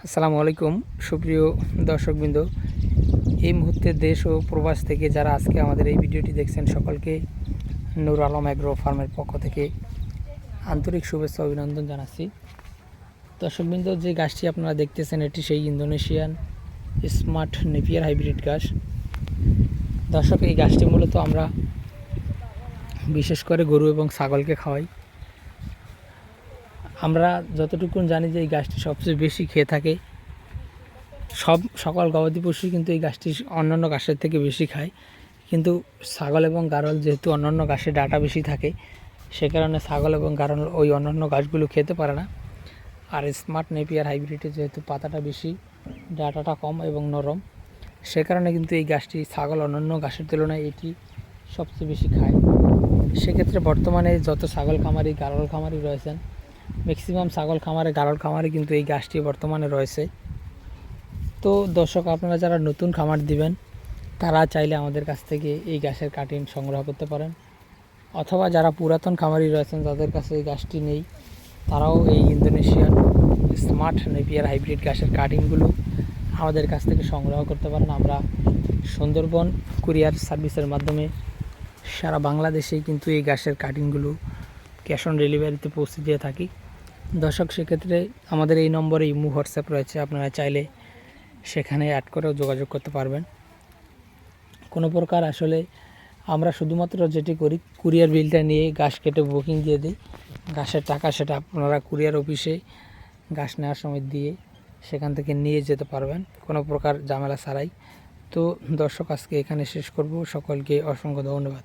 আসসালামু আলাইকুম সুপ্রিয় দর্শকবৃন্দ। এই মুহূর্তে দেশ ও প্রবাস থেকে যারা আজকে আমাদের এই ভিডিওটি দেখছেন সকলকে নূর আলম অ্যাগ্রো ফার্মের পক্ষ থেকে আন্তরিক শুভেচ্ছা অভিনন্দন জানাচ্ছি। দর্শকবৃন্দ, যে গাছটি আপনারা দেখতেছেন এটি সেই ইন্দোনেশিয়ান স্মার্ট নেপিয়ার হাইব্রিড গাছ। দর্শক, এই গাছটি মূলত আমরা বিশেষ করে গরু এবং ছাগলকে খাওয়াই। আমরা যতটুকু জানি যে এই গাছটি সবচেয়ে বেশি খেয়ে থাকে, সকল গবাদি পশু কিন্তু এই গাছটি অন্যান্য ঘাসের থেকে বেশি খায়, কিন্তু ছাগল এবং গারল যেহেতু অন্যান্য ঘাসে ডাঁটা বেশি থাকে, সে কারণে ছাগল এবং গারল ওই অন্যান্য ঘাসগুলো খেতে পারে না। আর স্মার্ট নেপিয়ার হাইব্রিডে যেহেতু পাতাটা বেশি, ডাঁটাটা কম এবং নরম, সে কারণে কিন্তু এই গাছটি ছাগল অন্যান্য ঘাসের তুলনায় এটি সবচেয়ে বেশি খায়। সেক্ষেত্রে বর্তমানে যত ছাগল খামারি গারল খামারি রয়েছেন, ম্যাক্সিমাম ছাগল খামারে গারল খামারে কিন্তু এই গাছটি বর্তমানে রয়েছে। তো দর্শক, আপনারা যারা নতুন খামার দিবেন তারা চাইলে আমাদের কাছ থেকে এই গাছের কাটিং সংগ্রহ করতে পারেন, অথবা যারা পুরাতন খামারি রয়েছেন যাদের কাছে এই গাছটি নেই তারাও এই ইন্দোনেশিয়ান স্মার্ট নেপিয়ার হাইব্রিড গাছের কাটিংগুলো আমাদের কাছ থেকে সংগ্রহ করতে পারেন। আমরা সুন্দরবন কুরিয়ার সার্ভিসের মাধ্যমে সারা বাংলাদেশেই কিন্তু এই গাছের কাটিংগুলো ক্যাশ অন ডেলিভারিতে পৌঁছে দিয়ে থাকি। দর্শক, সেক্ষেত্রে আমাদের এই নম্বরে ইমো হোয়াটসঅ্যাপ রয়েছে, আপনারা চাইলে সেখানে অ্যাড করেও যোগাযোগ করতে পারবেন। কোনো প্রকার আসলে আমরা শুধুমাত্র যেটি করি, কুরিয়ার বিলটা নিয়ে গাছ কেটে বুকিং দিয়ে দিই, গাছের টাকা সেটা আপনারা কুরিয়ার অফিসে গাছ নেওয়ার সময় দিয়ে সেখান থেকে নিয়ে যেতে পারবেন কোনো প্রকার ঝামেলা ছাড়াই। তো দর্শক, আজকে এখানে শেষ করব। সকলকে অসংখ্য ধন্যবাদ।